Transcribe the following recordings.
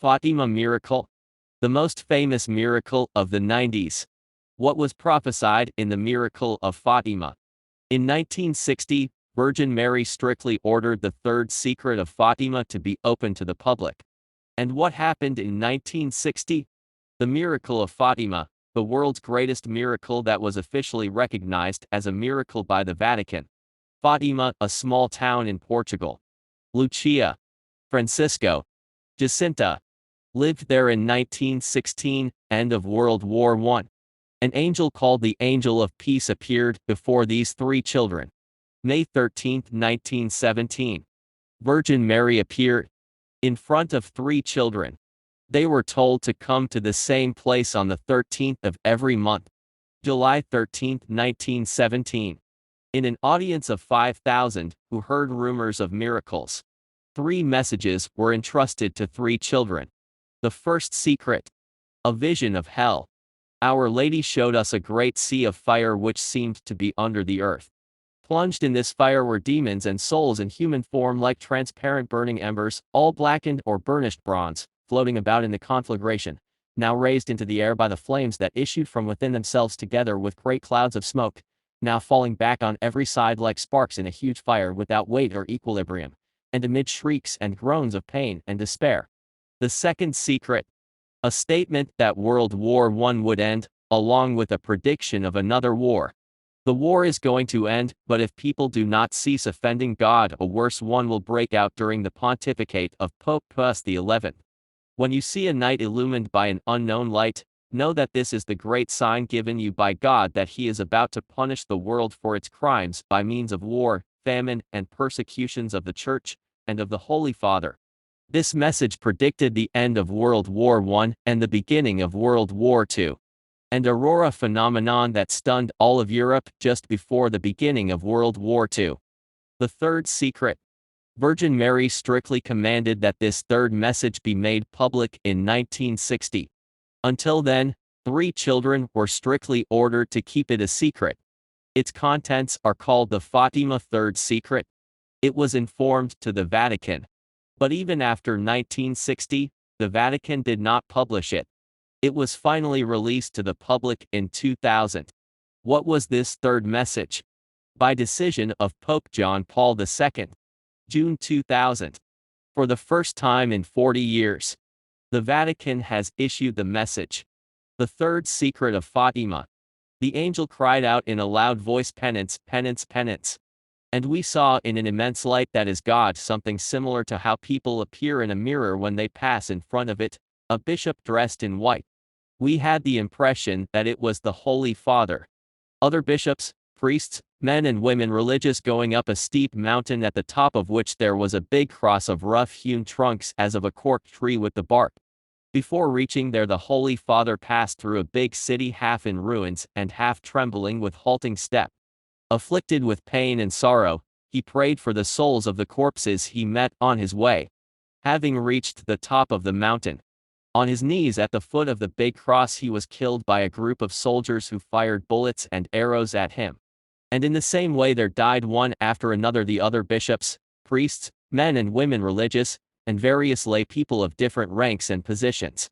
Fatima miracle. The most famous miracle of the 90s. What was prophesied in the miracle of Fatima? In 1960, Virgin Mary strictly ordered the third secret of Fatima to be open to the public. And what happened in 1960? The miracle of Fatima, the world's greatest miracle that was officially recognized as a miracle by the Vatican. Fatima, a small town in Portugal. Lucia, Francisco, Jacinta lived there in 1916, end of World War I. An angel called the Angel of Peace appeared before these three children. May 13, 1917. Virgin Mary appeared in front of three children. They were told to come to the same place on the 13th of every month. July 13, 1917. In an audience of 5,000 who heard rumors of miracles, three messages were entrusted to three children. The first secret, a vision of hell. Our Lady showed us a great sea of fire which seemed to be under the earth. Plunged in this fire were demons and souls in human form like transparent burning embers, all blackened or burnished bronze, floating about in the conflagration, now raised into the air by the flames that issued from within themselves together with great clouds of smoke, now falling back on every side like sparks in a huge fire without weight or equilibrium, and amid shrieks and groans of pain and despair. The second secret, a statement that World War I would end, along with a prediction of another war. The war is going to end, but if people do not cease offending God, a worse one will break out during the pontificate of Pope Pius XI. When you see a night illumined by an unknown light, know that this is the great sign given you by God that He is about to punish the world for its crimes by means of war, famine, and persecutions of the Church, and of the Holy Father. This message predicted the end of World War I and the beginning of World War II. An aurora phenomenon that stunned all of Europe just before the beginning of World War II. The third secret. Virgin Mary strictly commanded that this third message be made public in 1960. Until then, three children were strictly ordered to keep it a secret. Its contents are called the Fatima Third Secret. It was informed to the Vatican. But even after 1960, the Vatican did not publish it. It was finally released to the public in 2000. What was this third message? By decision of Pope John Paul II. June 2000. For the first time in 40 years, the Vatican has issued the message. The third secret of Fatima. The angel cried out in a loud voice, penance, penance, penance. And we saw in an immense light that is God, something similar to how people appear in a mirror when they pass in front of it, a bishop dressed in white. We had the impression that it was the Holy Father. Other bishops, priests, men and women religious going up a steep mountain at the top of which there was a big cross of rough-hewn trunks as of a cork tree with the bark. Before reaching there, the Holy Father passed through a big city half in ruins and half trembling with halting step. Afflicted with pain and sorrow, he prayed for the souls of the corpses he met on his way. Having reached the top of the mountain, on his knees at the foot of the big cross, he was killed by a group of soldiers who fired bullets and arrows at him. And in the same way there died one after another the other bishops, priests, men and women religious, and various lay people of different ranks and positions.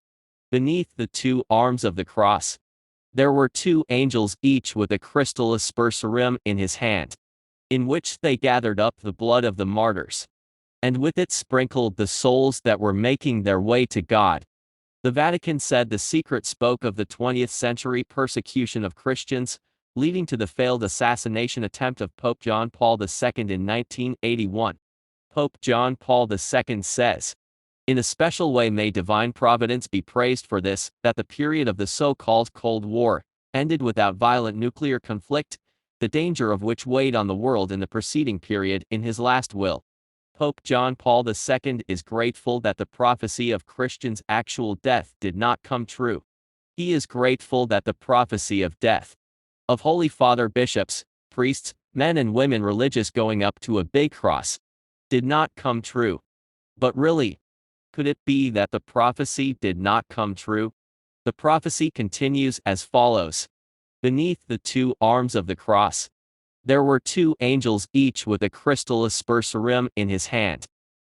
Beneath the two arms of the cross, there were two angels, each with a crystal aspersorim in his hand, in which they gathered up the blood of the martyrs, and with it sprinkled the souls that were making their way to God. The Vatican said the secret spoke of the 20th century persecution of Christians, leading to the failed assassination attempt of Pope John Paul II in 1981. Pope John Paul II says, "In a special way may divine providence be praised for this, that the period of the so-called Cold War ended without violent nuclear conflict, the danger of which weighed on the world in the preceding period in his last will." Pope John Paul II is grateful that the prophecy of Christians' actual death did not come true. He is grateful that the prophecy of death of Holy Father bishops, priests, men and women religious going up to a big cross did not come true. But really, could it be that the prophecy did not come true? The prophecy continues as follows. Beneath the two arms of the cross, there were two angels, each with a crystal aspersorim in his hand,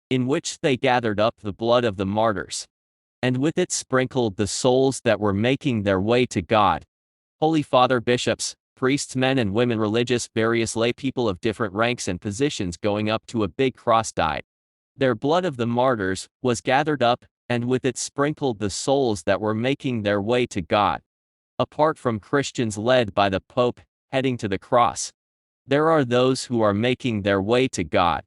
in which they gathered up the blood of the martyrs, and with it sprinkled the souls that were making their way to God. Holy Father, bishops, priests, men and women, religious, various lay people of different ranks and positions going up to a big cross died. Their blood of the martyrs was gathered up, and with it sprinkled the souls that were making their way to God. Apart from Christians led by the Pope, heading to the cross, there are those who are making their way to God.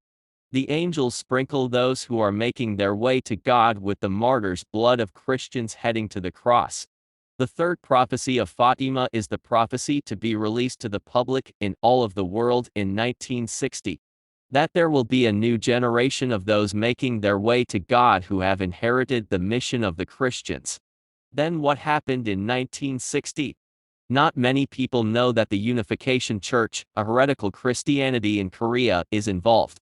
The angels sprinkle those who are making their way to God with the martyrs' blood of Christians heading to the cross. The third prophecy of Fatima is the prophecy to be released to the public in all of the world in 1960. That there will be a new generation of those making their way to God who have inherited the mission of the Christians. Then what happened in 1960? Not many people know that the Unification Church, a heretical Christianity in Korea, is involved.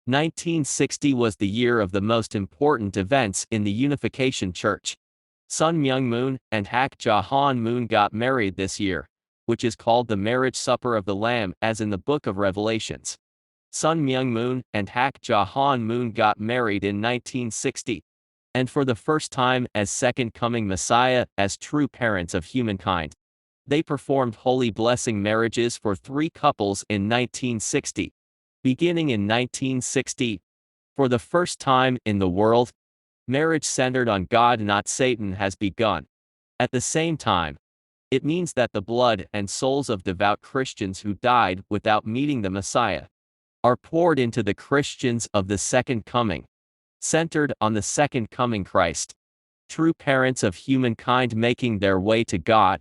1960 was the year of the most important events in the Unification Church. Sun Myung Moon and Hak Ja-han Moon got married this year, which is called the marriage supper of the Lamb, as in the Book of Revelations. Sun Myung Moon and Hak Ja-han Moon got married in 1960, and for the first time as second coming Messiah, as true parents of humankind. They performed holy blessing marriages for 3 couples in 1960. Beginning in 1960, for the first time in the world, marriage centered on God, not Satan, has begun. At the same time, it means that the blood and souls of devout Christians who died without meeting the Messiah are poured into the Christians of the second coming, centered on the second coming Christ. True parents of humankind making their way to God,